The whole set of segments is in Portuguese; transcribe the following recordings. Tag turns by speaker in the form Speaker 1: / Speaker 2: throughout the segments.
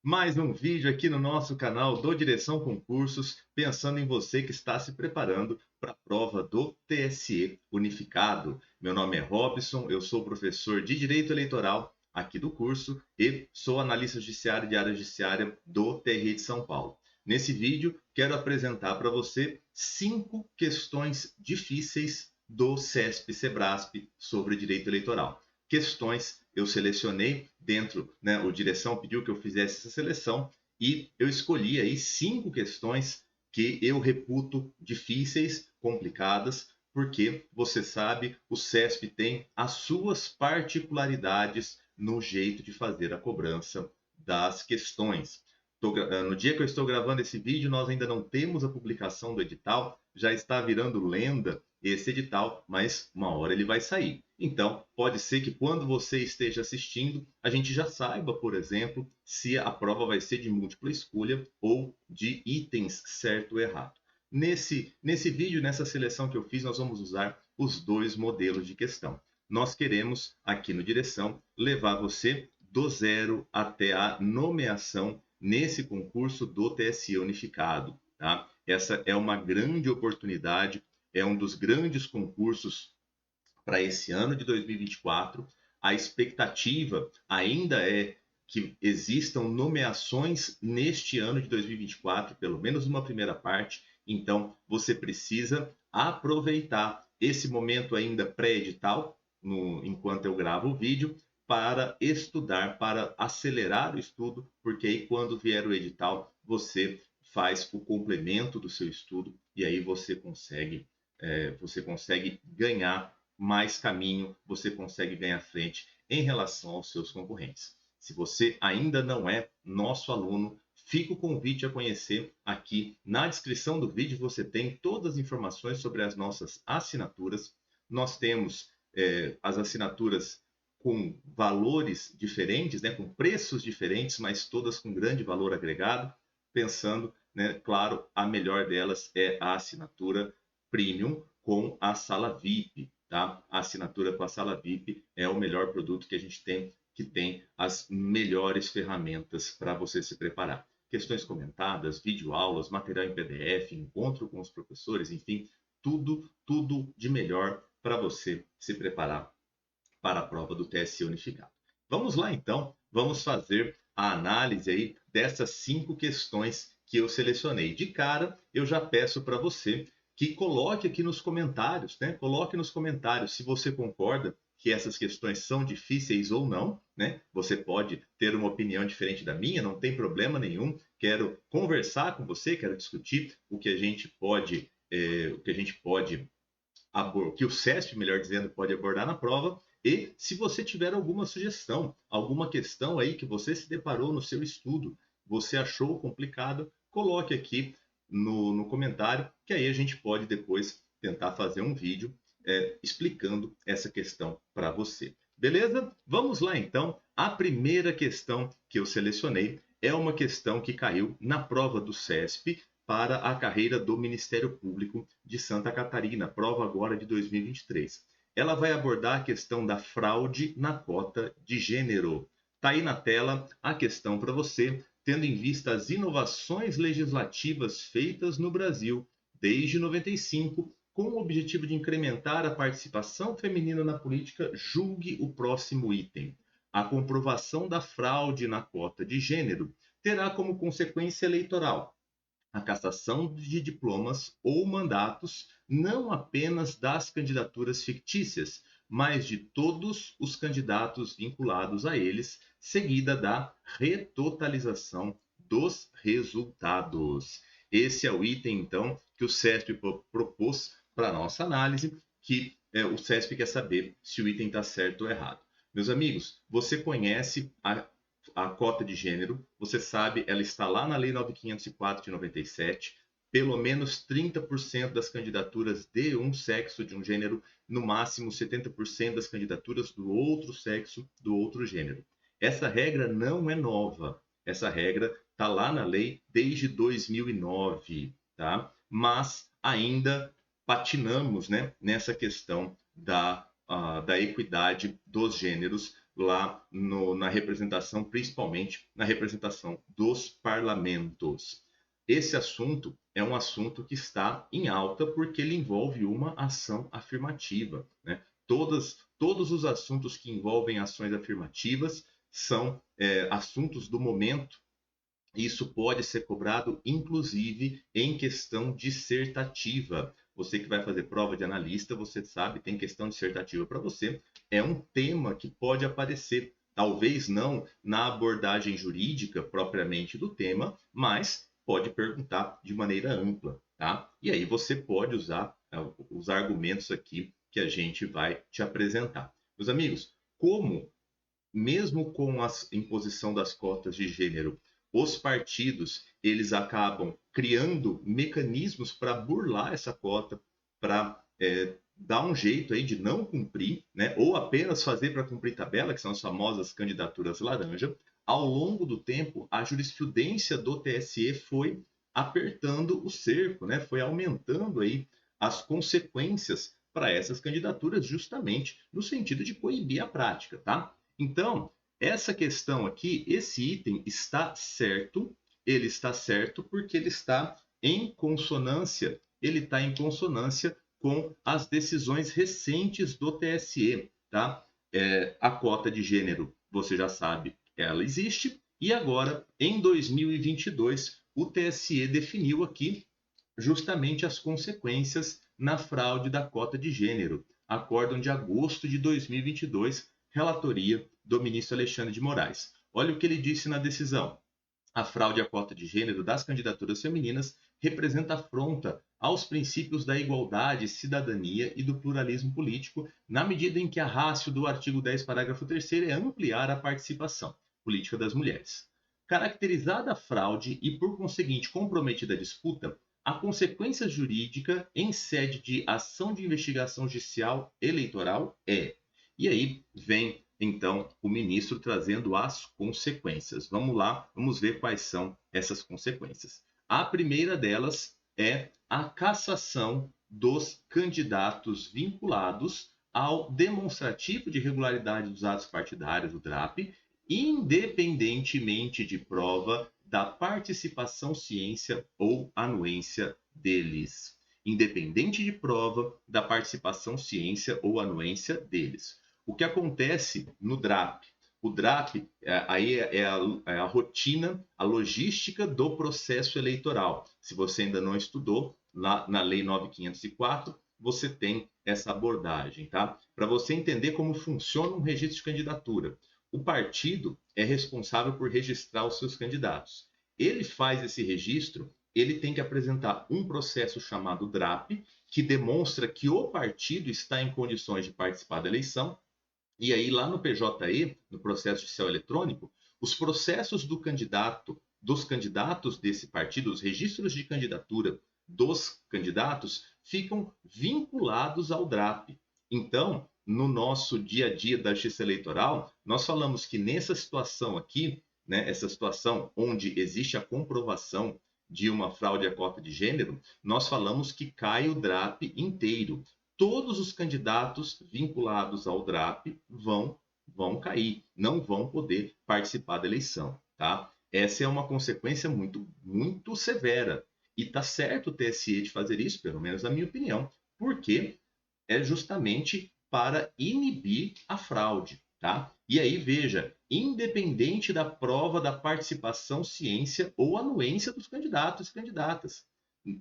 Speaker 1: Mais um vídeo aqui no nosso canal do Direção Concursos, pensando em você que está se preparando para a prova do TSE Unificado. Meu nome é Robson, eu sou professor de Direito Eleitoral aqui do curso e sou analista judiciário de área judiciária do TRE de São Paulo. Nesse vídeo, quero apresentar para você 5 questões difíceis do CESP-CEBRASP sobre direito eleitoral. Questões eu selecionei dentro, né, o direção pediu que eu fizesse essa seleção e eu escolhi aí 5 questões que eu reputo difíceis, complicadas, porque você sabe, o CESP tem as suas particularidades no jeito de fazer a cobrança das questões. No dia que eu estou gravando esse vídeo, nós ainda não temos a publicação do edital, já está virando lenda esse edital, mas uma hora ele vai sair. Então, pode ser que quando você esteja assistindo, a gente já saiba, por exemplo, se a prova vai ser de múltipla escolha ou de itens certo ou errado. Nesse vídeo, nessa seleção que eu fiz, nós vamos usar os dois modelos de questão. Nós queremos, aqui no Direção, levar você do zero até a nomeação nesse concurso do TSE Unificado. Tá? Essa é uma grande oportunidade, é um dos grandes concursos para esse ano de 2024. A expectativa ainda é que existam nomeações neste ano de 2024, pelo menos uma primeira parte. Então, você precisa aproveitar esse momento ainda pré-edital, enquanto eu gravo o vídeo, para estudar, para acelerar o estudo, porque aí quando vier o edital, você faz o complemento do seu estudo e aí você consegue ganhar mais caminho, você consegue ganhar frente em relação aos seus concorrentes. Se você ainda não é nosso aluno, fica o convite a conhecer aqui na descrição do vídeo, você tem todas as informações sobre as nossas assinaturas. Nós temos as assinaturas com valores diferentes, né, com preços diferentes, mas todas com grande valor agregado, pensando, né, claro, a melhor delas é a assinatura Premium com a sala VIP, tá? A assinatura com a sala VIP é o melhor produto que a gente tem, que tem as melhores ferramentas para você se preparar. Questões comentadas, videoaulas, material em PDF, encontro com os professores, enfim, tudo de melhor para você se preparar para a prova do TSE Unificado. Vamos lá então, vamos fazer a análise aí dessas 5 questões que eu selecionei. De cara, eu já peço para você que coloque aqui nos comentários, né? Coloque nos comentários se você concorda que essas questões são difíceis ou não, né? Você pode ter uma opinião diferente da minha, não tem problema nenhum. Quero conversar com você, quero discutir o que a gente pode, que o CESP, melhor dizendo, pode abordar na prova. E se você tiver alguma sugestão, alguma questão aí que você se deparou no seu estudo, você achou complicado, coloque aqui no comentário, que aí a gente pode depois tentar fazer um vídeo explicando essa questão para você. Beleza? Vamos lá então. A primeira questão que eu selecionei é uma questão que caiu na prova do CESP para a carreira do Ministério Público de Santa Catarina, prova agora de 2023. Ela vai abordar a questão da fraude na cota de gênero. Está aí na tela a questão para você, tendo em vista as inovações legislativas feitas no Brasil desde 95, com o objetivo de incrementar a participação feminina na política, julgue o próximo item. A comprovação da fraude na cota de gênero terá como consequência eleitoral a cassação de diplomas ou mandatos, não apenas das candidaturas fictícias, mas de todos os candidatos vinculados a eles, seguida da retotalização dos resultados. Esse é o item, então, que o CESP propôs para a nossa análise, que o CESP quer saber se o item está certo ou errado. Meus amigos, você conhece a cota de gênero, você sabe, ela está lá na Lei 9.504 de 97, pelo menos 30% das candidaturas de um sexo, de um gênero, no máximo 70% das candidaturas do outro sexo, do outro gênero. Essa regra não é nova, essa regra está lá na lei desde 2009, tá? Mas ainda patinamos, né, nessa questão da equidade dos gêneros lá na representação, principalmente na representação dos parlamentos. Esse assunto é um assunto que está em alta porque ele envolve uma ação afirmativa, né? Todos os assuntos que envolvem ações afirmativas são assuntos do momento. Isso pode ser cobrado, inclusive, em questão dissertativa. Você que vai fazer prova de analista, você sabe, tem questão dissertativa para você. É um tema que pode aparecer, talvez não na abordagem jurídica propriamente do tema, mas pode perguntar de maneira ampla, tá? E aí você pode usar os argumentos aqui que a gente vai te apresentar. Meus amigos, como mesmo com a imposição das cotas de gênero, os partidos eles acabam criando mecanismos para burlar essa cota, para dar um jeito aí de não cumprir, né, ou apenas fazer para cumprir tabela, que são as famosas candidaturas laranja. Ao longo do tempo, a jurisprudência do TSE foi apertando o cerco, né, foi aumentando aí as consequências para essas candidaturas, justamente no sentido de coibir a prática, tá? Então, essa questão aqui, esse item está certo, ele está certo porque ele está em consonância, com as decisões recentes do TSE, tá? A cota de gênero, você já sabe, ela existe, e agora, em 2022, o TSE definiu aqui justamente as consequências na fraude da cota de gênero. Acórdão de agosto de 2022, relatoria do ministro Alexandre de Moraes. Olha o que ele disse na decisão. A fraude à cota de gênero das candidaturas femininas representa afronta aos princípios da igualdade, cidadania e do pluralismo político, na medida em que a ratio do artigo 10, parágrafo 3º, é ampliar a participação política das mulheres. Caracterizada a fraude e, por conseguinte, comprometida a disputa, a consequência jurídica em sede de ação de investigação judicial eleitoral é. E aí vem, então, o ministro trazendo as consequências. Vamos lá, vamos ver quais são essas consequências. A primeira delas é a cassação dos candidatos vinculados ao demonstrativo de regularidade dos atos partidários, o DRAP, independentemente de prova da participação ciência ou anuência deles. Independente de prova da participação ciência ou anuência deles. O que acontece no DRAP? O DRAP aí é a rotina, a logística do processo eleitoral. Se você ainda não estudou, lá na Lei 9.504, você tem essa abordagem, tá? Para você entender como funciona um registro de candidatura. O partido é responsável por registrar os seus candidatos. Ele faz esse registro, ele tem que apresentar um processo chamado DRAP, que demonstra que o partido está em condições de participar da eleição. E aí, lá no PJE, no processo judicial eletrônico, os processos dos candidatos desse partido, os registros de candidatura dos candidatos, ficam vinculados ao DRAP. Então, no nosso dia a dia da justiça eleitoral, nós falamos que nessa situação aqui, né, essa situação onde existe a comprovação de uma fraude à cota de gênero, nós falamos que cai o DRAP inteiro. Todos os candidatos vinculados ao DRAP vão cair, não vão poder participar da eleição, tá? Essa é uma consequência muito, muito severa. E está certo o TSE de fazer isso, pelo menos na minha opinião, porque é justamente para inibir a fraude, tá? E aí, veja, independente da prova da participação, ciência ou anuência dos candidatos e candidatas.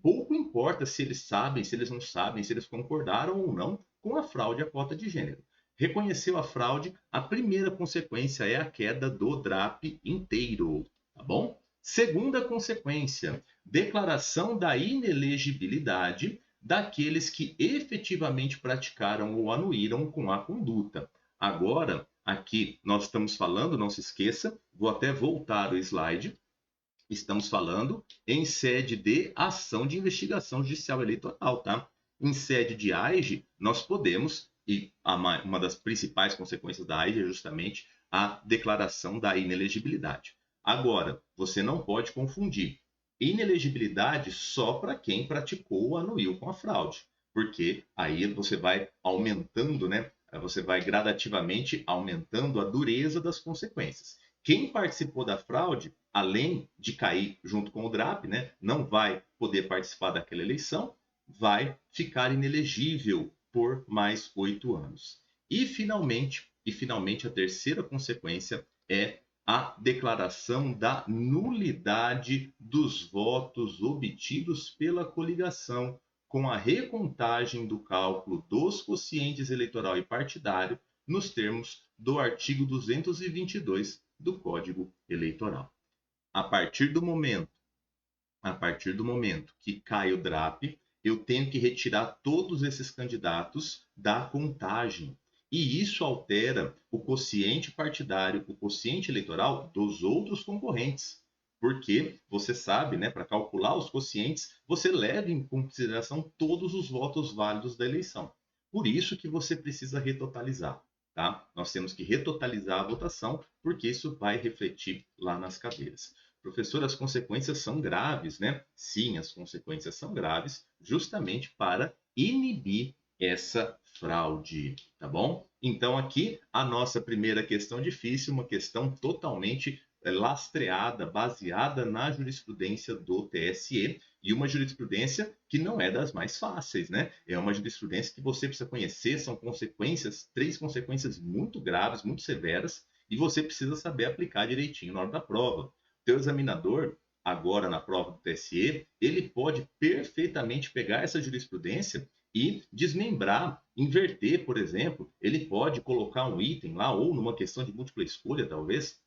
Speaker 1: Pouco importa se eles sabem, se eles não sabem, se eles concordaram ou não com a fraude à cota de gênero. Reconheceu a fraude, a primeira consequência é a queda do DRAP inteiro, tá bom? Segunda consequência, declaração da inelegibilidade daqueles que efetivamente praticaram ou anuíram com a conduta. Agora, aqui nós estamos falando, não se esqueça, vou até voltar o slide, estamos falando em sede de ação de investigação judicial eleitoral, tá? Em sede de AIGE, nós podemos, e uma das principais consequências da AIGE é justamente a declaração da inelegibilidade. Agora, você não pode confundir inelegibilidade só para quem praticou ou anuiu com a fraude, porque aí você vai aumentando, né, Aí você vai gradativamente aumentando a dureza das consequências. Quem participou da fraude, além de cair junto com o DRAP, né, não vai poder participar daquela eleição, vai ficar inelegível por mais 8 anos. E finalmente a terceira consequência é a declaração da nulidade dos votos obtidos pela coligação com a recontagem do cálculo dos quocientes eleitoral e partidário nos termos do artigo 222 do Código Eleitoral. A partir do momento que cai o DRAP, eu tenho que retirar todos esses candidatos da contagem. E isso altera o quociente partidário, o quociente eleitoral dos outros concorrentes. Porque você sabe, né, para calcular os quocientes, você leva em consideração todos os votos válidos da eleição. Por isso que você precisa retotalizar, tá? Nós temos que retotalizar a votação, porque isso vai refletir lá nas cadeiras. Professor, as consequências são graves, né? Sim, as consequências são graves, justamente para inibir essa fraude, tá bom? Então aqui a nossa primeira questão difícil, uma questão totalmente lastreada, baseada na jurisprudência do TSE, e uma jurisprudência que não é das mais fáceis, né? É uma jurisprudência que você precisa conhecer, são consequências, 3 consequências muito graves, muito severas, e você precisa saber aplicar direitinho na hora da prova. Teu examinador, agora na prova do TSE, ele pode perfeitamente pegar essa jurisprudência e desmembrar, inverter, por exemplo. Ele pode colocar um item lá, ou numa questão de múltipla escolha, talvez.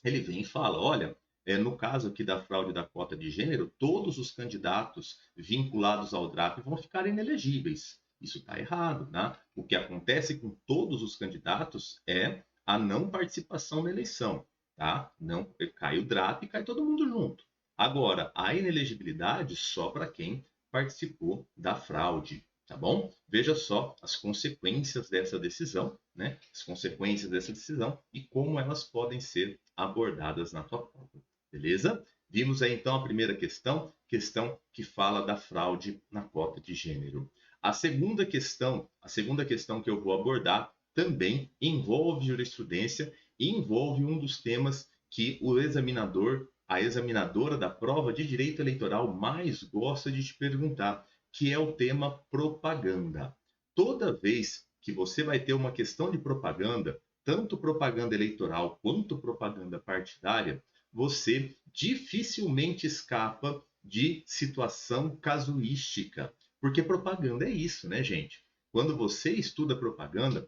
Speaker 1: Ele vem e fala: olha, no caso aqui da fraude da cota de gênero, todos os candidatos vinculados ao DRAP vão ficar inelegíveis. Isso está errado, né? O que acontece com todos os candidatos é a não participação na eleição. Tá? Não cai o DRAP e cai todo mundo junto. Agora, a inelegibilidade só para quem participou da fraude, tá bom? Veja só as consequências dessa decisão, né? As consequências dessa decisão e como elas podem ser abordadas na tua prova, beleza? Vimos aí então a primeira questão que fala da fraude na cota de gênero. A segunda questão que eu vou abordar também envolve jurisprudência e envolve um dos temas que o examinador, a examinadora da prova de direito eleitoral mais gosta de te perguntar, que é o tema propaganda. Toda vez que você vai ter uma questão de propaganda, tanto propaganda eleitoral quanto propaganda partidária, você dificilmente escapa de situação casuística. Porque propaganda é isso, né, gente? Quando você estuda propaganda,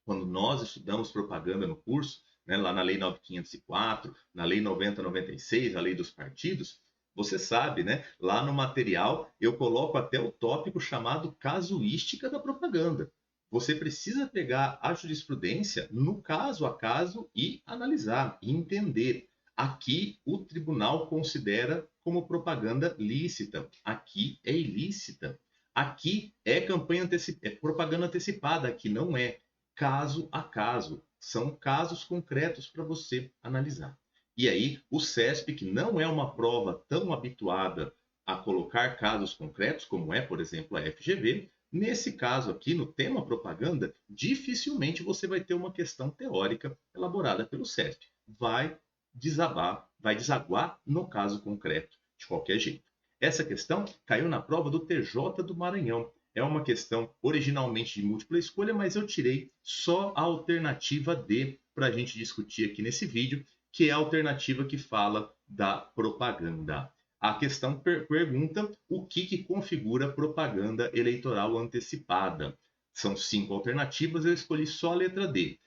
Speaker 1: quando nós estudamos propaganda no curso, né, lá na Lei 9504, na Lei 9096, a Lei dos Partidos, você sabe, né, lá no material eu coloco até o tópico chamado casuística da propaganda. Você precisa pegar a jurisprudência no caso a caso e analisar, e entender. Aqui o tribunal considera como propaganda lícita, aqui é ilícita. Aqui é propaganda antecipada, aqui não é, caso a caso. São casos concretos para você analisar. E aí, o CESP, que não é uma prova tão habituada a colocar casos concretos, como é, por exemplo, a FGV, nesse caso aqui, no tema propaganda, dificilmente você vai ter uma questão teórica elaborada pelo CESP. Vai desaguar no caso concreto, de qualquer jeito. Essa questão caiu na prova do TJ do Maranhão. É uma questão originalmente de múltipla escolha, mas eu tirei só a alternativa D para a gente discutir aqui nesse vídeo, que é a alternativa que fala da propaganda. A questão pergunta o que configura propaganda eleitoral antecipada. São 5 alternativas, eu escolhi só a letra D,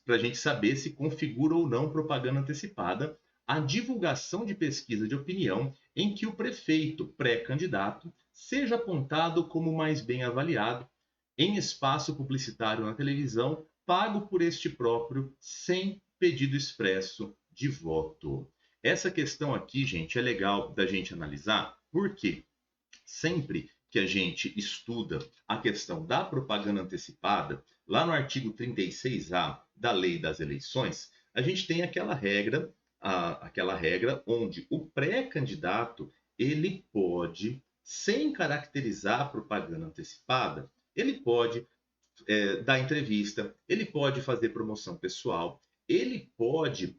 Speaker 1: para a gente saber se configura ou não propaganda antecipada a divulgação de pesquisa de opinião em que o prefeito pré-candidato seja apontado como mais bem avaliado em espaço publicitário na televisão, pago por este próprio, sem pedido expresso de voto. Essa questão aqui, gente, é legal da gente analisar, porque sempre que a gente estuda a questão da propaganda antecipada, lá no artigo 36A da Lei das Eleições, a gente tem aquela regra onde o pré-candidato ele pode, sem caracterizar a propaganda antecipada, ele pode dar entrevista, ele pode fazer promoção pessoal, ele pode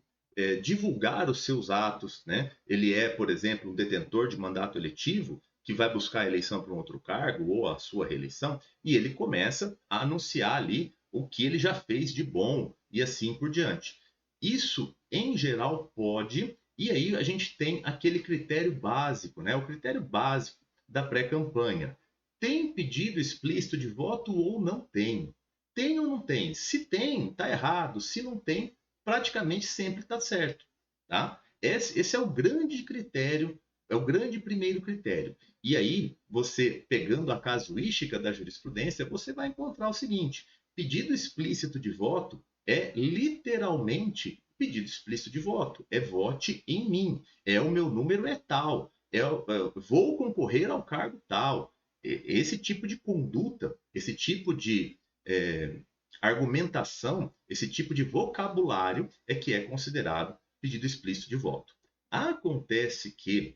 Speaker 1: divulgar os seus atos, né? Ele é, por exemplo, um detentor de mandato eletivo que vai buscar a eleição para um outro cargo ou a sua reeleição, e ele começa a anunciar ali o que ele já fez de bom e assim por diante. Isso, em geral, pode, e aí a gente tem aquele critério básico, né? O critério básico da pré-campanha. Tem pedido explícito de voto ou não tem? Tem ou não tem? Se tem, está errado. Se não tem, praticamente sempre está certo. Tá? Esse é o grande critério, é o grande primeiro critério. E aí, você pegando a casuística da jurisprudência, você vai encontrar o seguinte: pedido explícito de voto é literalmente pedido explícito de voto. É vote em mim. É o meu número é tal. Vou concorrer ao cargo tal. Esse tipo de conduta, esse tipo de argumentação, esse tipo de vocabulário é que é considerado pedido explícito de voto. Acontece que,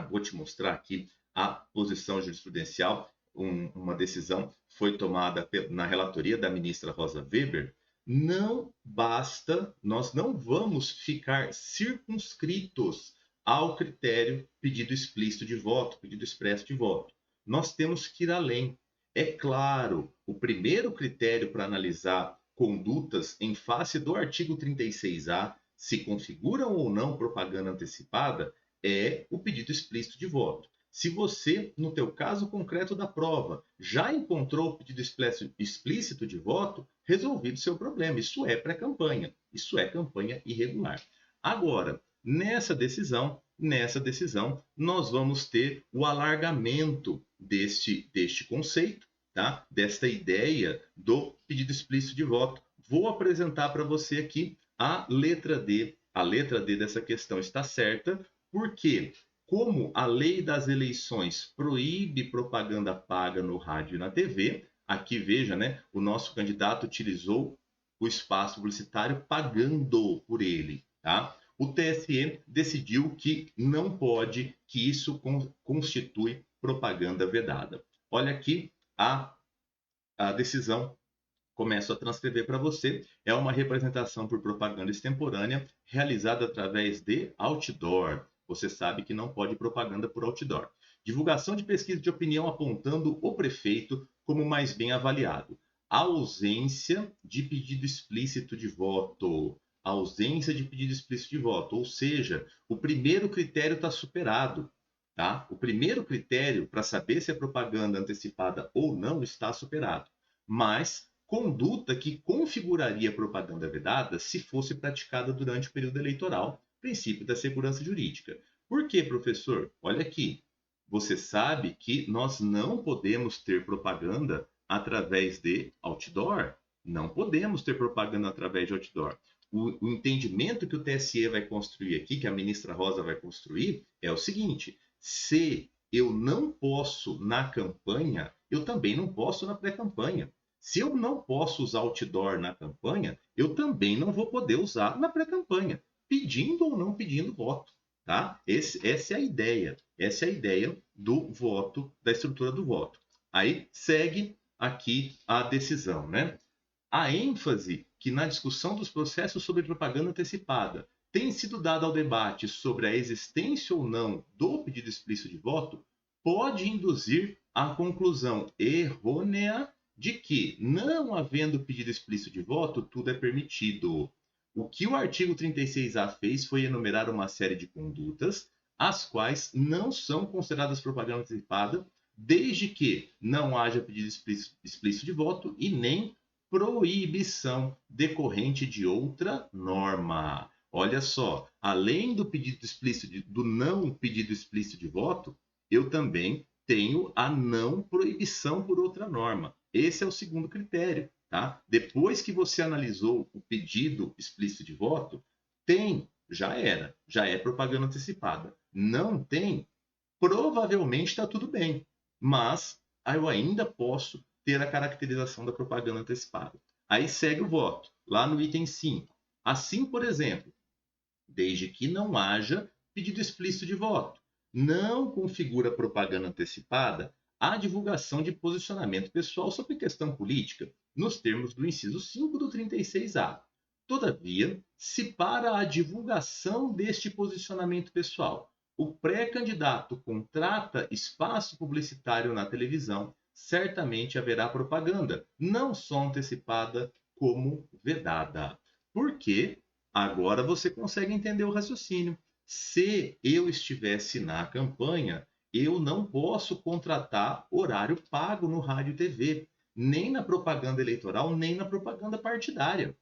Speaker 1: vou te mostrar aqui a posição jurisprudencial, uma decisão foi tomada na relatoria da ministra Rosa Weber. Não basta, nós não vamos ficar circunscritos ao critério pedido explícito de voto, pedido expresso de voto. Nós temos que ir além. É claro, o primeiro critério para analisar condutas em face do artigo 36A, se configuram ou não propaganda antecipada, é o pedido explícito de voto. Se você, no teu caso concreto da prova, já encontrou o pedido explícito de voto, resolvido o seu problema. Isso é pré-campanha. Isso é campanha irregular. Agora, nessa decisão, nós vamos ter o alargamento deste conceito, tá? Desta ideia do pedido explícito de voto. Vou apresentar para você aqui a letra D. A letra D dessa questão está certa, porque como a lei das eleições proíbe propaganda paga no rádio e na TV, aqui veja, né, o nosso candidato utilizou o espaço publicitário pagando por ele, tá? O TSE decidiu que não pode, que isso constitui propaganda vedada. Olha aqui a decisão, começo a transcrever para você. É uma representação por propaganda extemporânea realizada através de outdoor. Você sabe que não pode propaganda por outdoor. Divulgação de pesquisa de opinião apontando o prefeito como mais bem avaliado. Ausência de pedido explícito de voto. Ausência de pedido explícito de voto. Ou seja, o primeiro critério está superado. Tá? O primeiro critério para saber se é propaganda antecipada ou não está superado. Mas conduta que configuraria propaganda vedada se fosse praticada durante o período eleitoral, princípio da segurança jurídica. Por quê, professor? Olha aqui, você sabe que nós não podemos ter propaganda através de outdoor? Não podemos ter propaganda através de outdoor. O entendimento que o TSE vai construir aqui, que a ministra Rosa vai construir, é o seguinte: se eu não posso na campanha, eu também não posso na pré-campanha. Se eu não posso usar outdoor na campanha, eu também não vou poder usar na pré-campanha, pedindo ou não pedindo voto. Tá? Essa é a ideia. Essa é a ideia do voto, da estrutura do voto. Aí segue aqui a decisão, né? A ênfase que na discussão dos processos sobre propaganda antecipada tem sido dada ao debate sobre a existência ou não do pedido explícito de voto pode induzir à conclusão errônea de que, não havendo pedido explícito de voto, tudo é permitido. O que o artigo 36A fez foi enumerar uma série de condutas, as quais não são consideradas propaganda antecipada, desde que não haja pedido explícito de voto e nem proibição decorrente de outra norma. Olha só, além do pedido explícito, do não pedido explícito de voto, eu também tenho a não proibição por outra norma. Esse é o segundo critério, tá? Depois que você analisou o pedido explícito de voto, tem, já é propaganda antecipada. Não tem, provavelmente está tudo bem, mas eu ainda posso ter a caracterização da propaganda antecipada. Aí segue o voto, lá no item 5. Assim, por exemplo, desde que não haja pedido explícito de voto, não configura propaganda antecipada a divulgação de posicionamento pessoal sobre questão política, nos termos do inciso 5 do 36A. Todavia, se para a divulgação deste posicionamento pessoal o pré-candidato contrata espaço publicitário na televisão, certamente haverá propaganda, não só antecipada, como vedada. Porque agora você consegue entender o raciocínio. Se eu estivesse na campanha, eu não posso contratar horário pago no rádio e TV, nem na propaganda eleitoral, nem na propaganda partidária.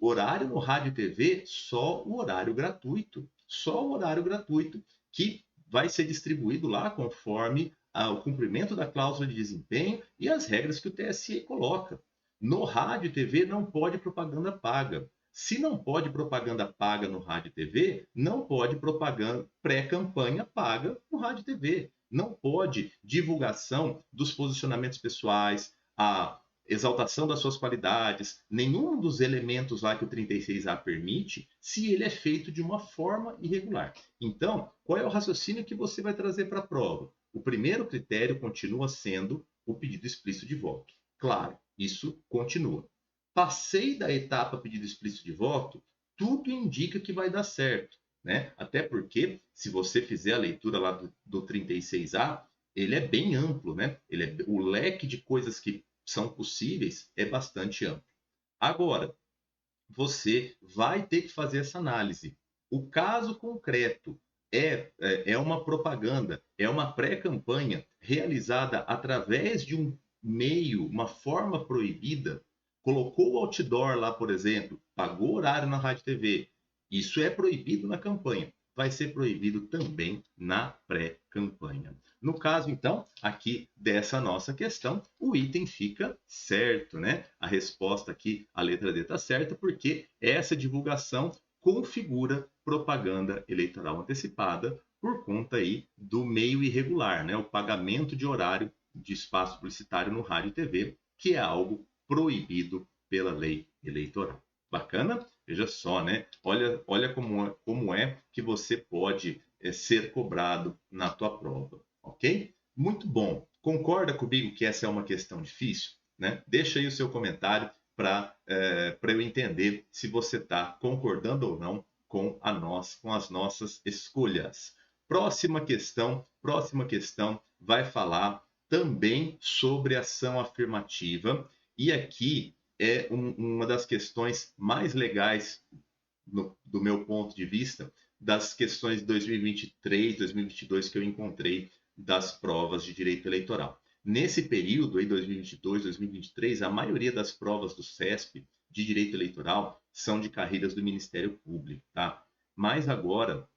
Speaker 1: Horário no rádio e TV, só o horário gratuito. Só o horário gratuito que vai ser distribuído lá conforme o cumprimento da cláusula de desempenho e as regras que o TSE coloca. No rádio e TV não pode propaganda paga. Se não pode propaganda paga no rádio e TV, não pode propaganda pré-campanha paga no rádio e TV. Não pode divulgação dos posicionamentos pessoais, a exaltação das suas qualidades, nenhum dos elementos lá que o 36A permite, se ele é feito de uma forma irregular. Então, qual é o raciocínio que você vai trazer para a prova? O primeiro critério continua sendo o pedido explícito de voto. Claro, isso continua. Passei da etapa pedido explícito de voto, tudo indica que vai dar certo, né? Até porque, se você fizer a leitura lá do 36A, ele é bem amplo, né? O leque de coisas que são possíveis é bastante amplo. Agora, você vai ter que fazer essa análise. O caso concreto é uma propaganda, é uma pré-campanha realizada através de um meio, uma forma proibida, colocou o outdoor lá, por exemplo, pagou horário na rádio e TV. Isso é proibido na campanha. Vai ser proibido também na pré-campanha. No caso, então, aqui dessa nossa questão, o item fica certo, né? A resposta aqui, a letra D está certa, porque essa divulgação configura propaganda eleitoral antecipada por conta aí do meio irregular, né? O pagamento de horário de espaço publicitário no rádio e TV, que é algo proibido pela lei eleitoral. Bacana? Veja só, né? Olha como é que você pode ser cobrado na tua prova, ok? Muito bom. Concorda comigo que essa é uma questão difícil? Né? Deixa aí o seu comentário para eu entender se você está concordando ou não com as nossas escolhas. Próxima questão vai falar também sobre ação afirmativa, e aqui é uma das questões mais legais do meu ponto de vista, das questões de 2023, 2022 que eu encontrei das provas de direito eleitoral. Nesse período, aí, 2022, 2023, a maioria das provas do CESP de direito eleitoral são de carreiras do Ministério Público, tá? Mas agora,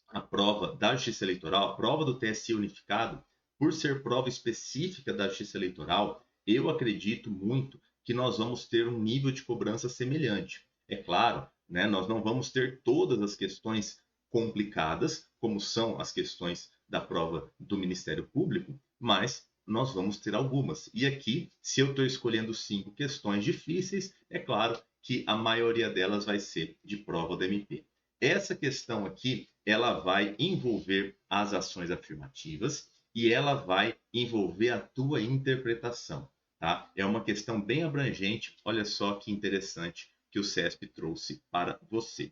Speaker 1: a prova da Justiça Eleitoral, a prova do TSE unificado, por ser prova específica da Justiça Eleitoral, eu acredito muito que nós vamos ter um nível de cobrança semelhante. É claro, né, nós não vamos ter todas as questões complicadas, como são as questões da prova do Ministério Público, mas nós vamos ter algumas. E aqui, se eu estou escolhendo 5 questões difíceis, é claro que a maioria delas vai ser de prova do MP. Essa questão aqui, ela vai envolver as ações afirmativas e ela vai envolver a tua interpretação, tá? É uma questão bem abrangente, olha só que interessante que o CESP trouxe para você.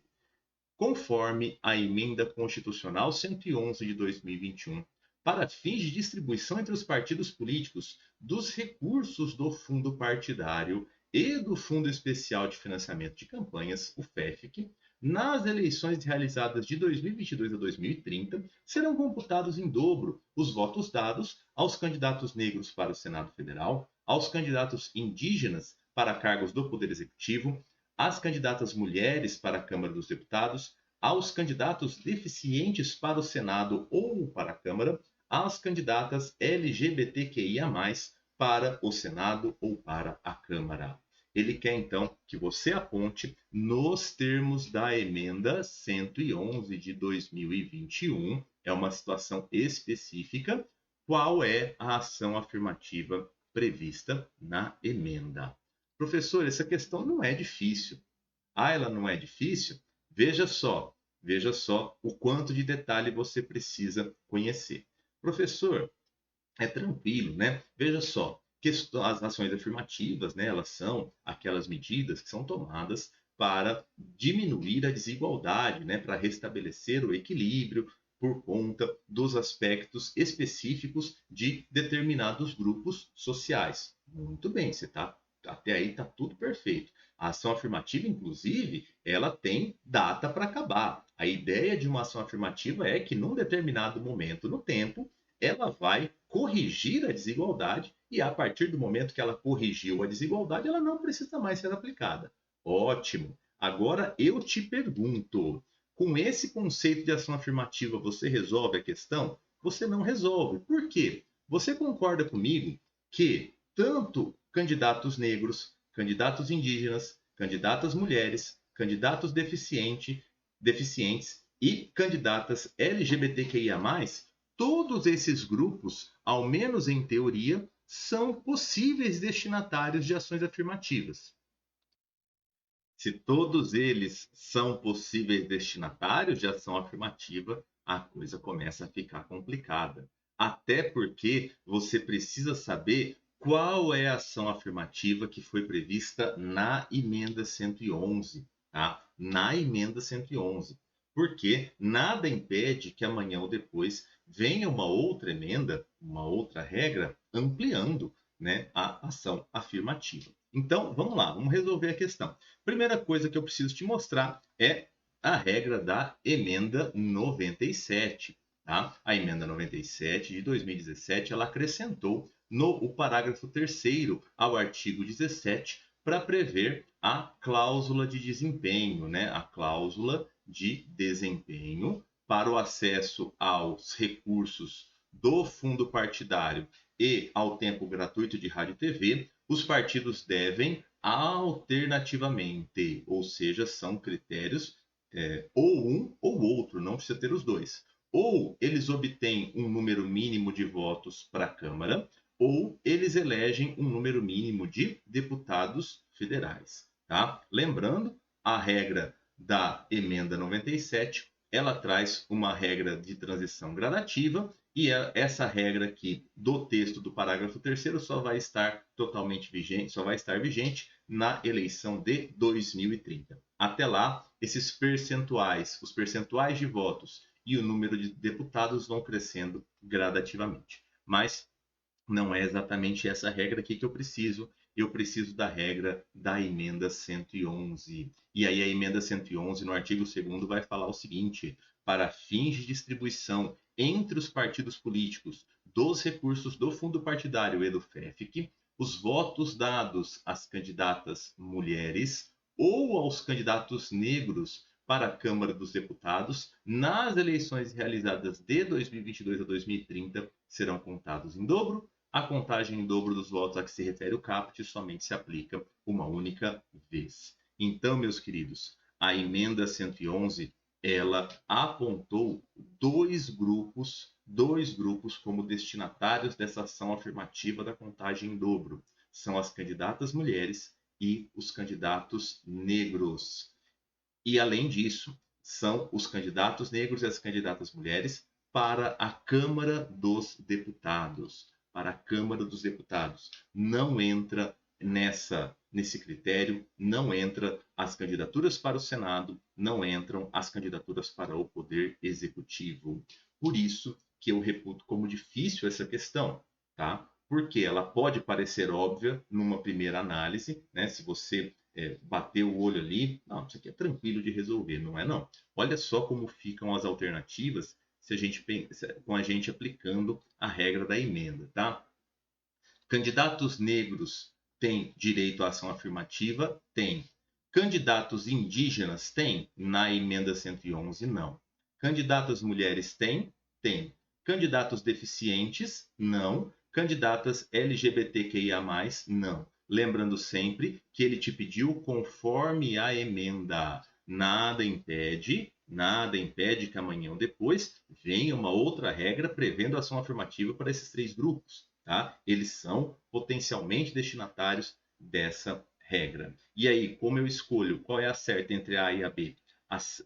Speaker 1: Conforme a emenda constitucional 111 de 2021, para fins de distribuição entre os partidos políticos dos recursos do fundo partidário e do Fundo Especial de Financiamento de Campanhas, o FEFIC, nas eleições realizadas de 2022 a 2030, serão computados em dobro os votos dados aos candidatos negros para o Senado Federal, aos candidatos indígenas para cargos do Poder Executivo, às candidatas mulheres para a Câmara dos Deputados, aos candidatos deficientes para o Senado ou para a Câmara, às candidatas LGBTQIA+, para o Senado ou para a Câmara. Ele quer, então, que você aponte, nos termos da emenda 111 de 2021, é uma situação específica, qual é a ação afirmativa prevista na emenda. Professor, essa questão não é difícil. Ah, ela não é difícil? Veja só o quanto de detalhe você precisa conhecer. Professor, é tranquilo, né? Veja só, as ações afirmativas, né, elas são aquelas medidas que são tomadas para diminuir a desigualdade, né, para restabelecer o equilíbrio por conta dos aspectos específicos de determinados grupos sociais. Muito bem, você tá até aí está tudo perfeito. A ação afirmativa, inclusive, ela tem data para acabar. A ideia de uma ação afirmativa é que num determinado momento no tempo ela vai corrigir a desigualdade e a partir do momento que ela corrigiu a desigualdade, ela não precisa mais ser aplicada. Ótimo. Agora eu te pergunto, com esse conceito de ação afirmativa, você resolve a questão? Você não resolve. Por quê? Você concorda comigo que tanto candidatos negros, candidatos indígenas, candidatas mulheres, candidatos deficientes e candidatas LGBTQIA+, todos esses grupos, ao menos em teoria, são possíveis destinatários de ações afirmativas. Se todos eles são possíveis destinatários de ação afirmativa, a coisa começa a ficar complicada. Até porque você precisa saber qual é a ação afirmativa que foi prevista na emenda 111, tá? Na emenda 111. Porque nada impede que amanhã ou depois venha uma outra emenda, uma outra regra, ampliando, né, a ação afirmativa. Então, vamos lá, vamos resolver a questão. Primeira coisa que eu preciso te mostrar é a regra da emenda 97. Tá? A emenda 97 de 2017 ela acrescentou no parágrafo 3º ao artigo 17 para prever a cláusula de desempenho, né? A cláusula de desempenho para o acesso aos recursos do fundo partidário e ao tempo gratuito de rádio e TV, os partidos devem alternativamente, ou seja, são critérios ou um ou outro, não precisa ter os dois. Ou eles obtêm um número mínimo de votos para a Câmara, ou eles elegem um número mínimo de deputados federais. Tá? Lembrando, a regra da emenda 97, ela traz uma regra de transição gradativa e essa regra aqui do texto do parágrafo 3º só vai estar totalmente vigente, só vai estar vigente na eleição de 2030. Até lá, esses percentuais, os percentuais de votos e o número de deputados vão crescendo gradativamente. Mas não é exatamente essa regra aqui que eu preciso. Eu preciso da regra da emenda 111. E aí a emenda 111, no artigo 2º, vai falar o seguinte: para fins de distribuição entre os partidos políticos dos recursos do fundo partidário e do FEFIC, os votos dados às candidatas mulheres ou aos candidatos negros para a Câmara dos Deputados nas eleições realizadas de 2022 a 2030 serão contados em dobro. A contagem em dobro dos votos a que se refere o caput somente se aplica uma única vez. Então, meus queridos, a emenda 111 ela apontou dois grupos como destinatários dessa ação afirmativa da contagem em dobro. São as candidatas mulheres e os candidatos negros. E, além disso, são os candidatos negros e as candidatas mulheres para a Câmara dos Deputados. Para a Câmara dos Deputados. Não entra nesse critério, não entra as candidaturas para o Senado, não entram as candidaturas para o Poder Executivo. Por isso que eu reputo como difícil essa questão, tá? Porque ela pode parecer óbvia numa primeira análise, né? Se você bater o olho ali, não, isso aqui é tranquilo de resolver, não é não. Olha só como ficam as alternativas se a gente com a gente aplicando a regra da emenda, tá? Candidatos negros têm direito à ação afirmativa? Tem. Candidatos indígenas têm? Na emenda 111, não. Candidatas mulheres têm? Tem. Candidatos deficientes? Não. Candidatas LGBTQIA+, não. Lembrando sempre que ele te pediu conforme a emenda. Nada impede que amanhã ou depois venha uma outra regra prevendo ação afirmativa para esses três grupos. Tá? Eles são potencialmente destinatários dessa regra. E aí, como eu escolho qual é a certa entre A e a B?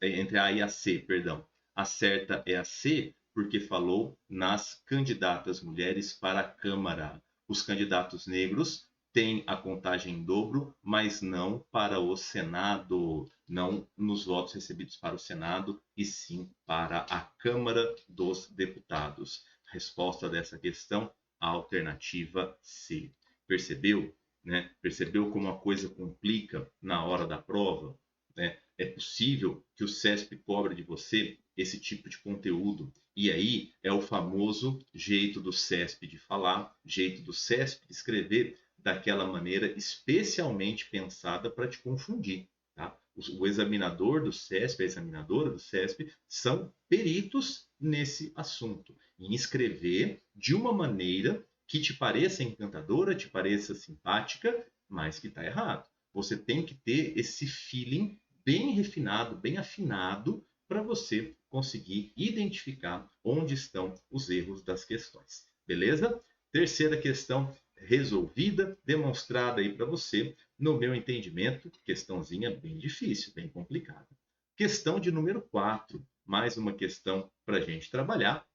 Speaker 1: Entre A e a C, perdão. A certa é a C, porque falou nas candidatas mulheres para a Câmara. Os candidatos negros têm a contagem em dobro, mas não para o Senado, não nos votos recebidos para o Senado, e sim para a Câmara dos Deputados. A resposta dessa questão, a alternativa C. Percebeu? Né? Percebeu como a coisa complica na hora da prova? Né? É possível que o CESP cobre de você esse tipo de conteúdo. E aí é o famoso jeito do CESP de falar, jeito do CESP de escrever daquela maneira especialmente pensada para te confundir. Tá? O examinador do CESP, a examinadora do CESP, são peritos nesse assunto, em escrever de uma maneira que te pareça encantadora, te pareça simpática, mas que está errado. Você tem que ter esse feeling bem refinado, bem afinado, para você conseguir identificar onde estão os erros das questões. Beleza? Terceira questão resolvida, demonstrada aí para você, no meu entendimento, questãozinha bem difícil, bem complicada. Questão de número 4, mais uma questão para a gente trabalhar.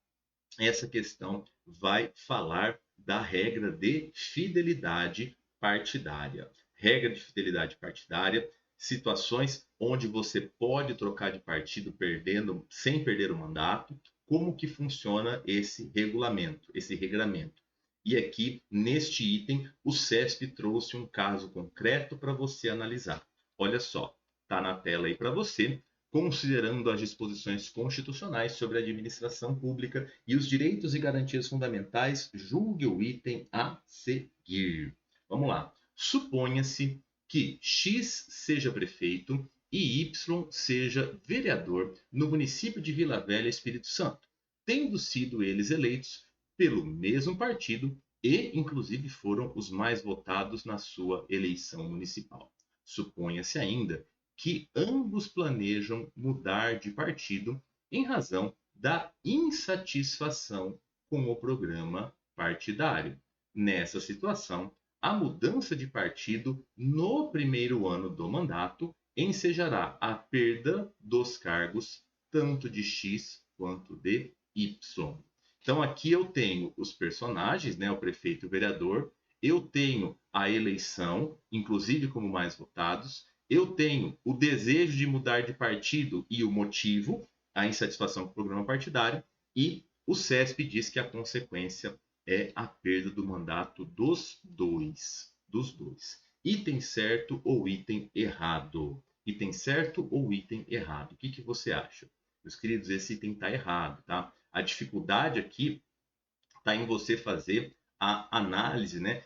Speaker 1: Essa questão vai falar da regra de fidelidade partidária. Regra de fidelidade partidária, situações onde você pode trocar de partido perdendo, sem perder o mandato, como que funciona esse regulamento, esse regramento. E aqui, neste item, o CESP trouxe um caso concreto para você analisar. Olha só, está na tela aí para você. Considerando as disposições constitucionais sobre a administração pública e os direitos e garantias fundamentais, julgue o item a seguir. Vamos lá. Suponha-se que X seja prefeito e Y seja vereador no município de Vila Velha, Espírito Santo, tendo sido eles eleitos pelo mesmo partido e, inclusive, foram os mais votados na sua eleição municipal. Suponha-se ainda que ambos planejam mudar de partido em razão da insatisfação com o programa partidário. Nessa situação, a mudança de partido no primeiro ano do mandato ensejará a perda dos cargos tanto de X quanto de Y. Então aqui eu tenho os personagens, né, o prefeito e o vereador, eu tenho a eleição, inclusive como mais votados, eu tenho o desejo de mudar de partido e o motivo, a insatisfação com o programa partidário, e o CESP diz que a consequência é a perda do mandato dos dois. Item certo ou item errado? Item certo ou item errado? O que você acha? Meus queridos, esse item está errado, tá? A dificuldade aqui está em você fazer a análise, né?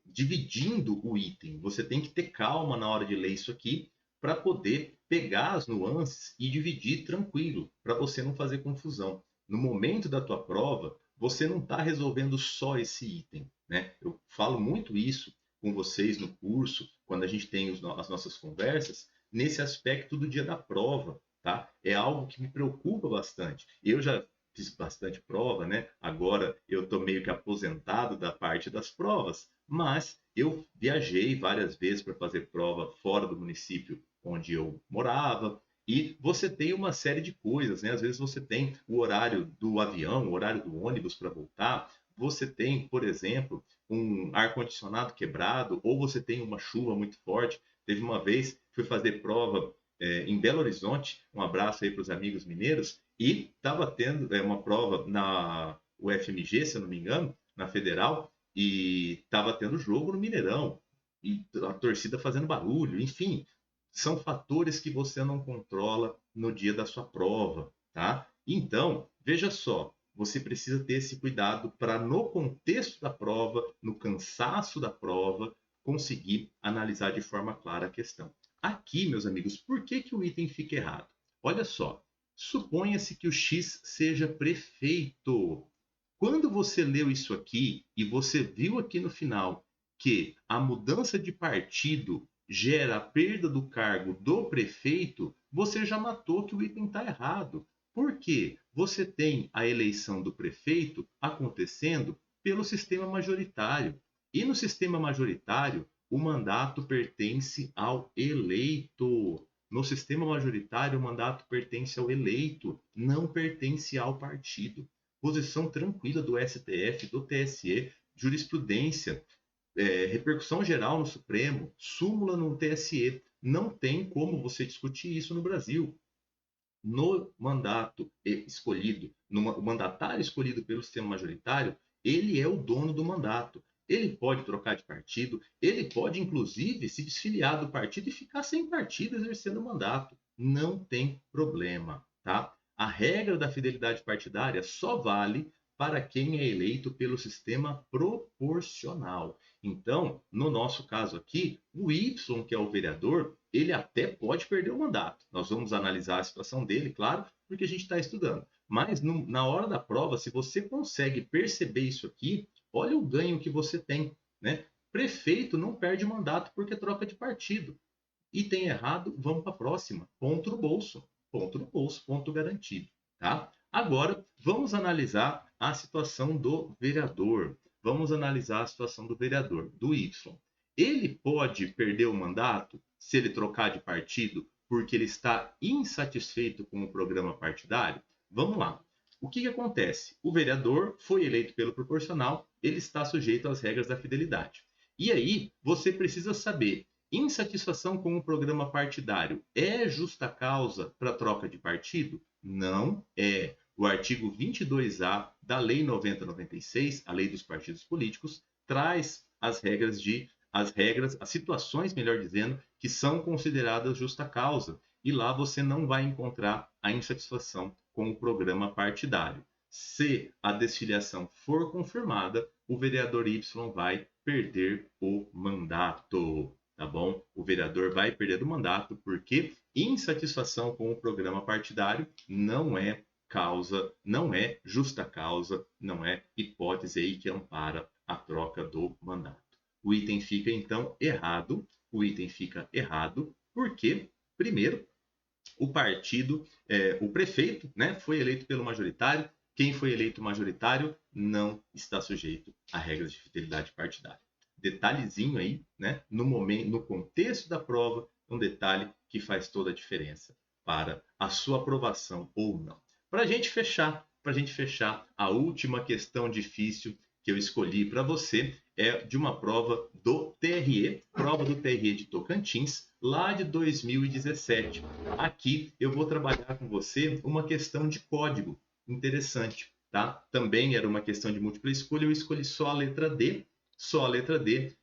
Speaker 1: Dividindo o item. Você tem que ter calma na hora de ler isso aqui para poder pegar as nuances e dividir tranquilo, para você não fazer confusão. No momento da tua prova, você não está resolvendo só esse item, né? Eu falo muito isso com vocês no curso, quando a gente tem as nossas conversas, nesse aspecto do dia da prova, tá? É algo que me preocupa bastante. Eu já fiz bastante prova, né? Agora eu estou meio que aposentado da parte das provas, mas eu viajei várias vezes para fazer prova fora do município onde eu morava. E você tem uma série de coisas, né? Às vezes você tem o horário do avião, o horário do ônibus para voltar. Você tem, por exemplo, um ar-condicionado quebrado, ou você tem uma chuva muito forte. Teve uma vez, fui fazer prova em Belo Horizonte, um abraço aí para os amigos mineiros, e estava tendo uma prova na UFMG, se eu não me engano, na Federal, e estava tendo jogo no Mineirão, e a torcida fazendo barulho, enfim, são fatores que você não controla no dia da sua prova, tá? Então, veja só, você precisa ter esse cuidado para, no contexto da prova, no cansaço da prova, conseguir analisar de forma clara a questão. Aqui, meus amigos, por que o item fica errado? Olha só, suponha-se que o X seja prefeito. Quando você leu isso aqui e você viu aqui no final que a mudança de partido gera a perda do cargo do prefeito, você já matou que o item está errado. Por quê? Você tem a eleição do prefeito acontecendo pelo sistema majoritário. E no sistema majoritário, o mandato pertence ao eleito. No sistema majoritário, o mandato pertence ao eleito, não pertence ao partido. Posição tranquila do STF, do TSE, jurisprudência, repercussão geral no Supremo, súmula no TSE. Não tem como você discutir isso no Brasil. No mandato escolhido, o mandatário escolhido pelo sistema majoritário, ele é o dono do mandato. Ele pode trocar de partido, ele pode, inclusive, se desfiliar do partido e ficar sem partido exercendo o mandato. Não tem problema, tá? A regra da fidelidade partidária só vale para quem é eleito pelo sistema proporcional. Então, no nosso caso aqui, o Y, que é o vereador, ele até pode perder o mandato. Nós vamos analisar a situação dele, claro, porque a gente está estudando. Mas na hora da prova, se você consegue perceber isso aqui, olha o ganho que você tem, né? Prefeito não perde mandato porque troca de partido. E tem errado, vamos para a próxima. Ponto no bolso. Ponto no bolso, ponto garantido, tá? Agora, vamos analisar a situação do vereador. Vamos analisar a situação do vereador, do Y. Ele pode perder o mandato se ele trocar de partido porque ele está insatisfeito com o programa partidário? Vamos lá. O que acontece? O vereador foi eleito pelo proporcional, ele está sujeito às regras da fidelidade. E aí, você precisa saber, insatisfação com o programa partidário é justa causa para troca de partido? Não é. O artigo 22A da Lei 9096, a Lei dos Partidos Políticos, traz as situações, melhor dizendo, que são consideradas justa causa. E lá você não vai encontrar a insatisfação com o programa partidário. Se a desfiliação for confirmada, o vereador Y vai perder o mandato, tá bom? O vereador vai perder o mandato porque insatisfação com o programa partidário não é causa, não é justa causa, não é hipótese aí que ampara a troca do mandato. O item fica então errado, porque, primeiro, o partido, o prefeito, né, foi eleito pelo majoritário. Quem foi eleito majoritário não está sujeito a regras de fidelidade partidária. Detalhezinho aí, né, no contexto da prova, um detalhe que faz toda a diferença para a sua aprovação ou não. Para a gente fechar, a última questão difícil que eu escolhi para você é de uma prova do TRE de Tocantins, lá de 2017. Aqui eu vou trabalhar com você uma questão de código interessante, tá? Também era uma questão de múltipla escolha, eu escolhi só a letra D,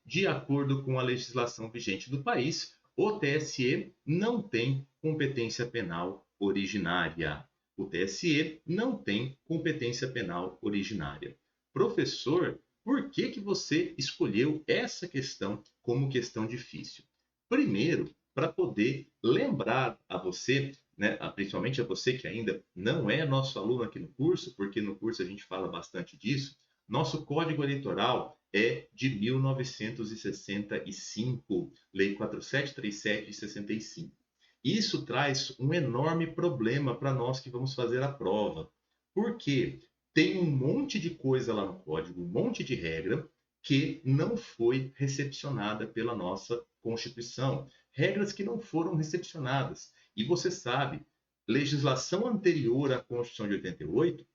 Speaker 1: de acordo com a legislação vigente do país, o TSE não tem competência penal originária. O TSE não tem competência penal originária. Professor, por que você escolheu essa questão como questão difícil? Primeiro, para poder lembrar a você, né, principalmente a você que ainda não é nosso aluno aqui no curso, porque no curso a gente fala bastante disso, nosso Código Eleitoral é de 1965, Lei 4737 de 65. Isso traz um enorme problema para nós que vamos fazer a prova. Por quê? Tem um monte de coisa lá no código, um monte de regra que não foi recepcionada pela nossa Constituição. Regras que não foram recepcionadas. E você sabe, legislação anterior à Constituição de 88,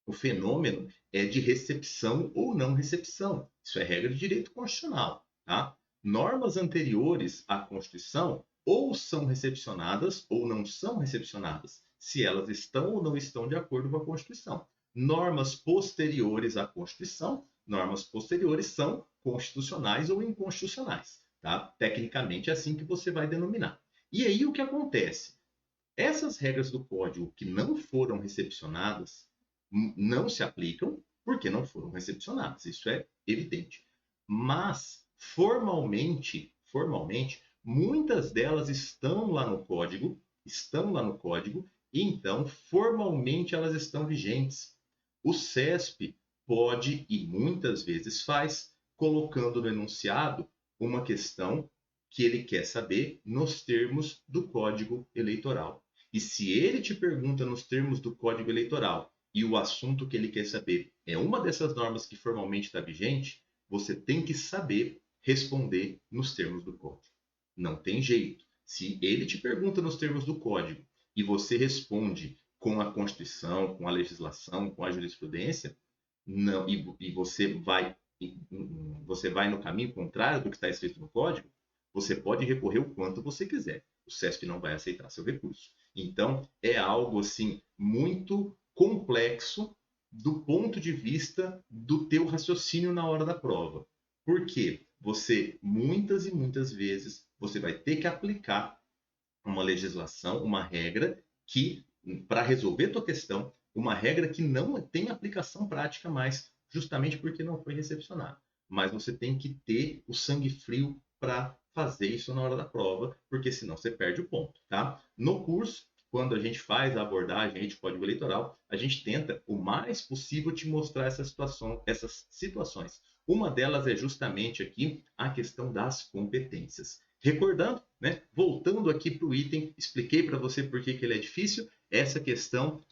Speaker 1: o fenômeno é de recepção ou não recepção. Isso é regra de direito constitucional, tá? Normas anteriores à Constituição ou são recepcionadas ou não são recepcionadas, se elas estão ou não estão de acordo com a Constituição. Normas posteriores à Constituição, normas posteriores são constitucionais ou inconstitucionais, tá? Tecnicamente é assim que você vai denominar. E aí o que acontece? Essas regras do código que não foram recepcionadas não se aplicam porque não foram recepcionadas, isso é evidente. Mas formalmente, muitas delas estão lá no código, e então formalmente elas estão vigentes. O CESP pode, e muitas vezes faz, colocando no enunciado uma questão que ele quer saber nos termos do Código Eleitoral. E se ele te pergunta nos termos do Código Eleitoral e o assunto que ele quer saber é uma dessas normas que formalmente está vigente, você tem que saber responder nos termos do código. Não tem jeito. Se ele te pergunta nos termos do código e você responde com a Constituição, com a legislação, com a jurisprudência, não, e você vai no caminho contrário do que está escrito no código, você pode recorrer o quanto você quiser. O SESC não vai aceitar seu recurso. Então, é algo assim muito complexo do ponto de vista do teu raciocínio na hora da prova. Por quê? Você, muitas e muitas vezes, você vai ter que aplicar uma legislação, uma regra que, para resolver tua questão, uma regra que não tem aplicação prática mais, justamente porque não foi recepcionada. Mas você tem que ter o sangue frio para fazer isso na hora da prova, porque senão você perde o ponto, tá? No curso, quando a gente faz a abordagem de código eleitoral, a gente tenta o mais possível te mostrar essas situações. Uma delas é justamente aqui a questão das competências. Recordando, né, voltando aqui para o item, expliquei para você por que ele é difícil. Essa questão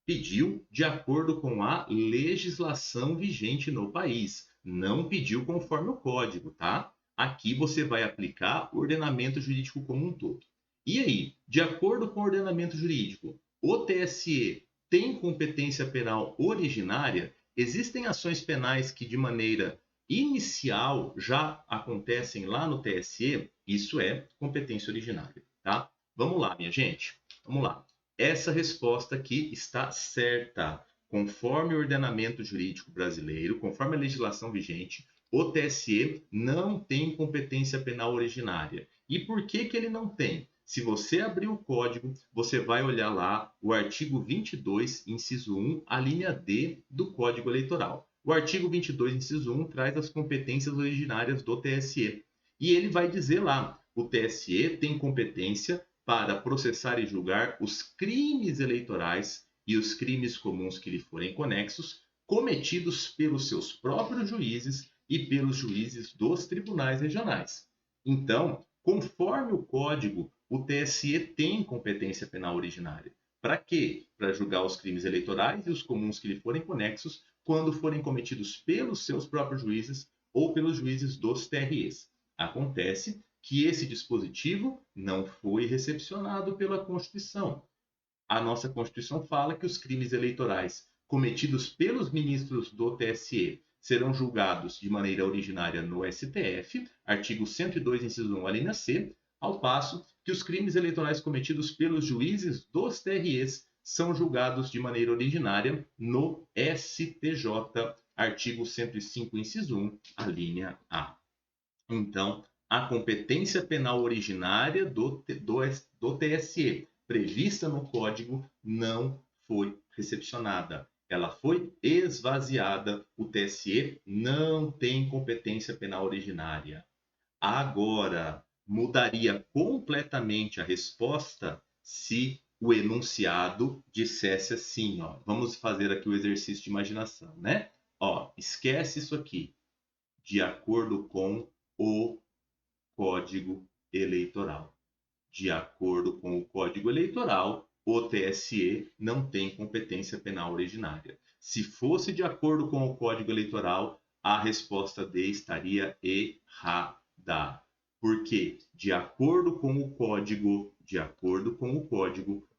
Speaker 1: pediu de acordo com a legislação vigente no país, não pediu conforme o código, tá? Aqui você vai aplicar o ordenamento jurídico como um todo. E aí, de acordo com o ordenamento jurídico, o TSE tem competência penal originária? Existem ações penais que, de maneira inicial, já acontecem lá no TSE? Isso é competência originária, tá? Vamos lá, minha gente. Vamos lá. Essa resposta aqui está certa. Conforme o ordenamento jurídico brasileiro, conforme a legislação vigente, o TSE não tem competência penal originária. E por que ele não tem? Se você abrir o código, você vai olhar lá o artigo 22, inciso 1, a linha D do Código Eleitoral. O artigo 22, inciso 1, traz as competências originárias do TSE. E ele vai dizer lá, o TSE tem competência para processar e julgar os crimes eleitorais e os crimes comuns que lhe forem conexos, cometidos pelos seus próprios juízes e pelos juízes dos tribunais regionais. Então, conforme o código, o TSE tem competência penal originária. Para quê? Para julgar os crimes eleitorais e os comuns que lhe forem conexos quando forem cometidos pelos seus próprios juízes ou pelos juízes dos TREs. Acontece que esse dispositivo não foi recepcionado pela Constituição. A nossa Constituição fala que os crimes eleitorais cometidos pelos ministros do TSE serão julgados de maneira originária no STF, artigo 102, inciso 1, a linha C, ao passo que os crimes eleitorais cometidos pelos juízes dos TREs são julgados de maneira originária no STJ, artigo 105, inciso 1, a linha A. Então, a competência penal originária do TSE, prevista no Código, não foi recepcionada. Ela foi esvaziada. O TSE não tem competência penal originária. Agora, mudaria completamente a resposta se o enunciado dissesse assim, ó. Vamos fazer aqui o exercício de imaginação, né? Ó, esquece isso aqui. De acordo com o Código Eleitoral. De acordo com o Código Eleitoral, o TSE não tem competência penal originária. Se fosse de acordo com o Código Eleitoral, a resposta D estaria errada. Porque, de acordo com o Código,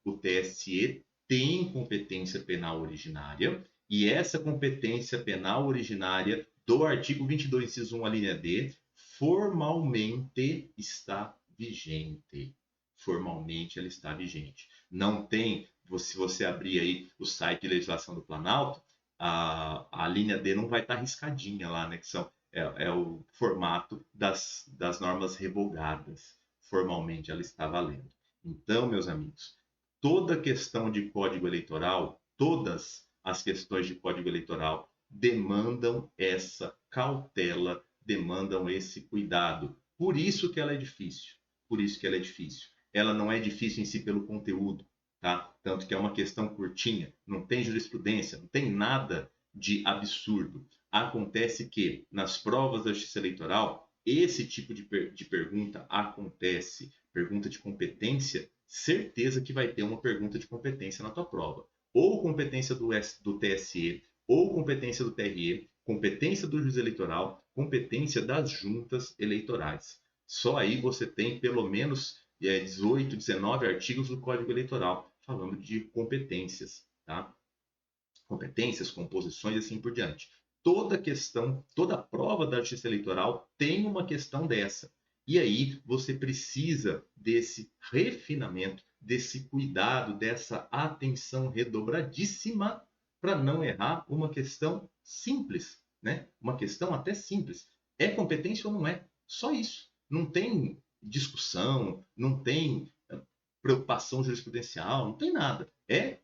Speaker 1: o TSE tem competência penal originária e essa competência penal originária do artigo 22, inciso 1, a linha D, formalmente está vigente. Formalmente ela está vigente. Não tem, se você abrir aí o site de legislação do Planalto, a linha D não vai estar riscadinha lá, né? Que é o formato das normas revogadas. Formalmente ela está valendo. Então, meus amigos, toda questão de código eleitoral, todas as questões de código eleitoral demandam essa cautela, demandam esse cuidado. Por isso que ela é difícil. Por isso que ela é difícil. Ela não é difícil em si pelo conteúdo, tá? Tanto que é uma questão curtinha, não tem jurisprudência, não tem nada de absurdo. Acontece que nas provas da justiça eleitoral, esse tipo de pergunta acontece, pergunta de competência, certeza que vai ter uma pergunta de competência na tua prova. Ou competência do TSE, ou competência do TRE, competência do juiz eleitoral, competência das juntas eleitorais. Só aí você tem pelo menos 18, 19 artigos do Código Eleitoral, falando de competências, tá? Competências, composições e assim por diante. Toda questão, toda prova da justiça eleitoral tem uma questão dessa. E aí você precisa desse refinamento, desse cuidado, dessa atenção redobradíssima para não errar uma questão simples, né? Uma questão até simples. É competência ou não é? Só isso. Não tem discussão, não tem preocupação jurisprudencial, não tem nada. É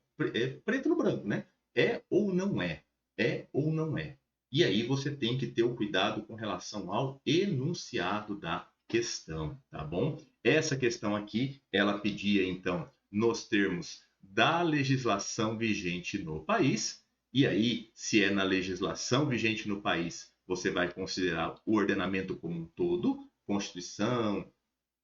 Speaker 1: preto no branco, né? É ou não é? É ou não é? E aí você tem que ter o cuidado com relação ao enunciado da questão, tá bom? Essa questão aqui, ela pedia, então, nos termos da legislação vigente no país, e aí, se é na legislação vigente no país, você vai considerar o ordenamento como um todo, Constituição,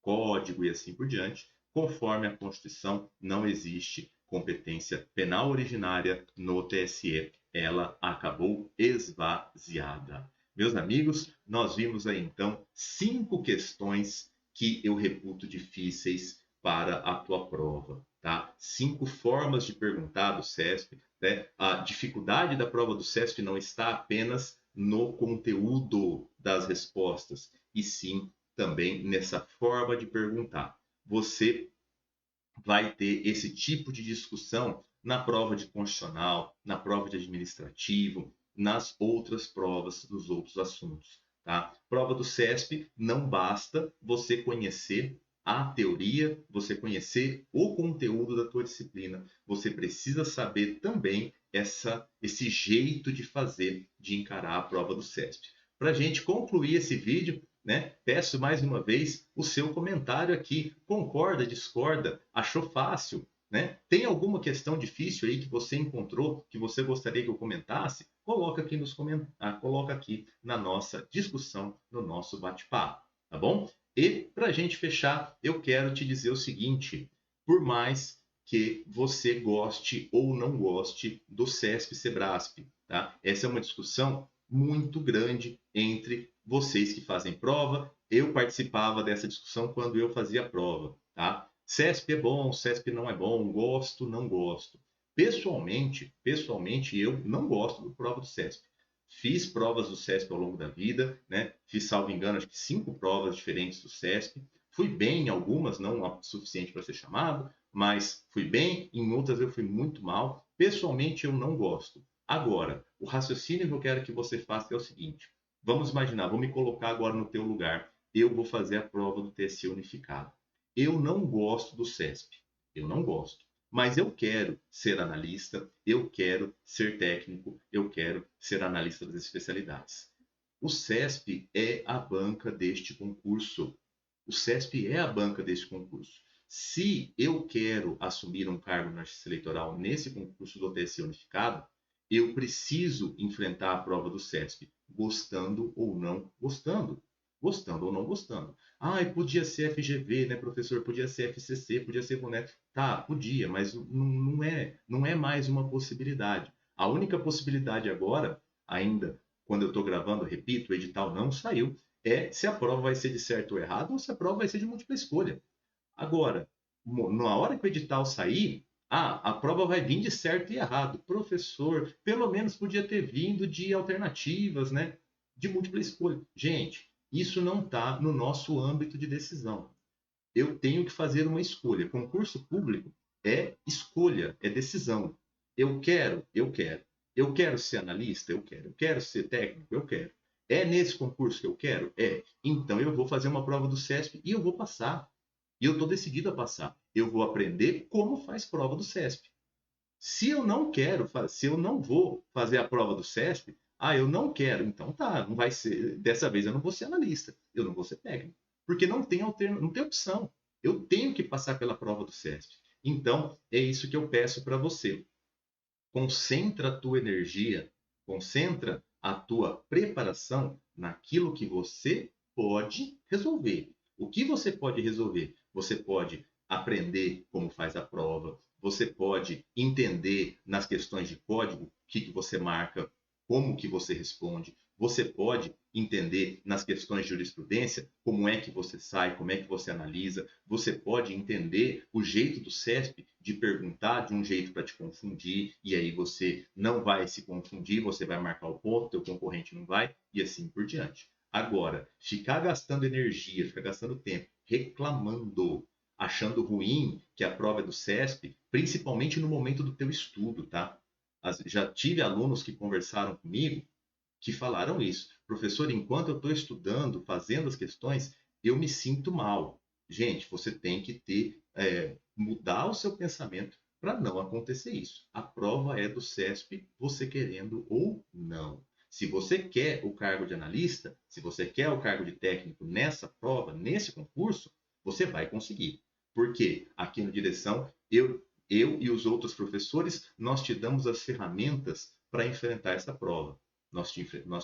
Speaker 1: Código e assim por diante. Conforme a Constituição, não existe competência penal originária no TSE. Ela acabou esvaziada. Meus amigos, nós vimos aí então 5 questões que eu reputo difíceis para a tua prova, tá? 5 formas de perguntar do CESP, né? A dificuldade da prova do CESP não está apenas no conteúdo das respostas, e sim também nessa forma de perguntar. Você vai ter esse tipo de discussão na prova de constitucional, na prova de administrativo, nas outras provas dos outros assuntos. Tá? Prova do CESP, não basta você conhecer a teoria, você conhecer o conteúdo da tua disciplina. Você precisa saber também esse jeito de fazer, de encarar a prova do CESP. Para a gente concluir esse vídeo, né? Peço mais uma vez o seu comentário aqui. Concorda, discorda? Achou fácil? Né? Tem alguma questão difícil aí que você encontrou, que você gostaria que eu comentasse? Coloca aqui nos comentários, coloca aqui na nossa discussão, no nosso bate-papo, tá bom? E para a gente fechar, eu quero te dizer o seguinte: por mais que você goste ou não goste do CESP-Sebrasp, tá? Essa é uma discussão muito grande entre vocês que fazem prova. Eu participava dessa discussão quando eu fazia prova, tá? CESP é bom, CESP não é bom, gosto, não gosto. Pessoalmente, eu não gosto da prova do CESP. Fiz provas do CESP ao longo da vida, né? Fiz, salvo engano, acho que 5 provas diferentes do CESP. Fui bem em algumas, não o suficiente para ser chamado, mas fui bem, em outras eu fui muito mal. Pessoalmente, eu não gosto. Agora, o raciocínio que eu quero que você faça é o seguinte: vamos imaginar, vou me colocar agora no teu lugar. Eu vou fazer a prova do TSE unificado. Eu não gosto do CESP. Eu não gosto. Mas eu quero ser analista, eu quero ser técnico, eu quero ser analista das especialidades. O CESP é a banca deste concurso. O CESP é a banca deste concurso. Se eu quero assumir um cargo na justiça eleitoral nesse concurso do TSE unificado, eu preciso enfrentar a prova do CESP, gostando ou não gostando. Gostando ou não gostando. Ah, podia ser FGV, né, professor? Podia ser FCC, podia ser Boneco. Tá, podia, mas não é mais uma possibilidade. A única possibilidade agora, ainda quando eu estou gravando, repito, o edital não saiu, é se a prova vai ser de certo ou errado ou se a prova vai ser de múltipla escolha. Agora, na hora que o edital sair, a prova vai vir de certo e errado. Professor, pelo menos podia ter vindo de alternativas, né? De múltipla escolha. Gente, isso não está no nosso âmbito de decisão. Eu tenho que fazer uma escolha. Concurso público é escolha, é decisão. Eu quero, eu quero. Eu quero ser analista, eu quero. Eu quero ser técnico, eu quero. É nesse concurso que eu quero? É. Então eu vou fazer uma prova do CESP e eu vou passar. E eu estou decidido a passar. Eu vou aprender como faz prova do CESP. Se eu não quero, se eu não vou fazer a prova do CESP, eu não quero, então tá, não vai ser, dessa vez eu não vou ser analista, eu não vou ser técnico, porque não tem opção. Eu tenho que passar pela prova do CESP. Então, é isso que eu peço para você. Concentra a tua energia, concentra a tua preparação naquilo que você pode resolver. O que você pode resolver? Você pode aprender como faz a prova, você pode entender nas questões de código o que você marca como que você responde. Você pode entender nas questões de jurisprudência como é que você sai, como é que você analisa. Você pode entender o jeito do CESP de perguntar de um jeito para te confundir, e aí você não vai se confundir, você vai marcar o ponto, teu concorrente não vai, e assim por diante. Agora, ficar gastando energia, ficar gastando tempo reclamando, achando ruim que a prova é do CESP, principalmente no momento do teu estudo, tá? Já tive alunos que conversaram comigo que falaram isso. Professor, enquanto eu estou estudando, fazendo as questões, eu me sinto mal. Gente, você tem que mudar o seu pensamento para não acontecer isso. A prova é do CESP, você querendo ou não. Se você quer o cargo de analista, se você quer o cargo de técnico nessa prova, nesse concurso, você vai conseguir. Porque aqui no Direção, eu e os outros professores, nós te damos as ferramentas para enfrentar essa prova. Nós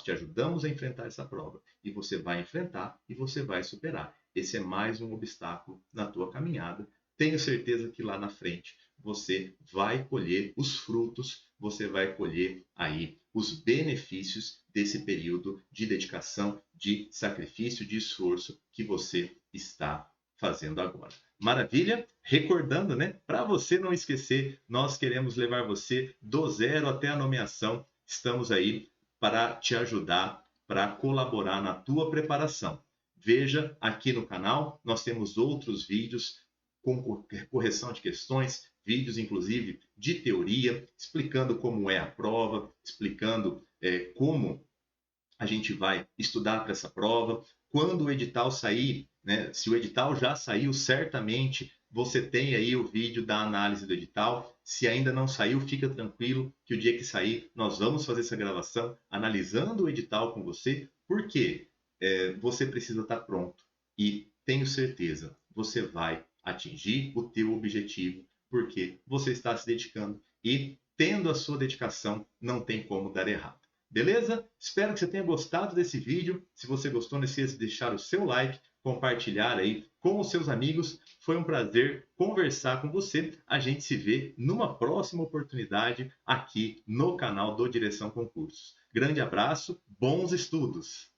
Speaker 1: te ajudamos a enfrentar essa prova. E você vai enfrentar e você vai superar. Esse é mais um obstáculo na tua caminhada. Tenho certeza que lá na frente você vai colher os frutos, você vai colher aí os benefícios desse período de dedicação, de sacrifício, de esforço que você está fazendo agora. Maravilha? Recordando, né? Para você não esquecer, nós queremos levar você do zero até a nomeação. Estamos aí para te ajudar, para colaborar na tua preparação. Veja aqui no canal, nós temos outros vídeos com correção de questões, vídeos inclusive de teoria, explicando como é a prova, explicando como a gente vai estudar para essa prova. Quando o edital sair, né, se o edital já saiu, certamente você tem aí o vídeo da análise do edital. Se ainda não saiu, fica tranquilo que o dia que sair, nós vamos fazer essa gravação analisando o edital com você, porque você precisa estar pronto. E tenho certeza, você vai atingir o teu objetivo, porque você está se dedicando e tendo a sua dedicação, não tem como dar errado. Beleza? Espero que você tenha gostado desse vídeo. Se você gostou, não esqueça de deixar o seu like, compartilhar aí com os seus amigos. Foi um prazer conversar com você. A gente se vê numa próxima oportunidade aqui no canal do Direção Concursos. Grande abraço, bons estudos!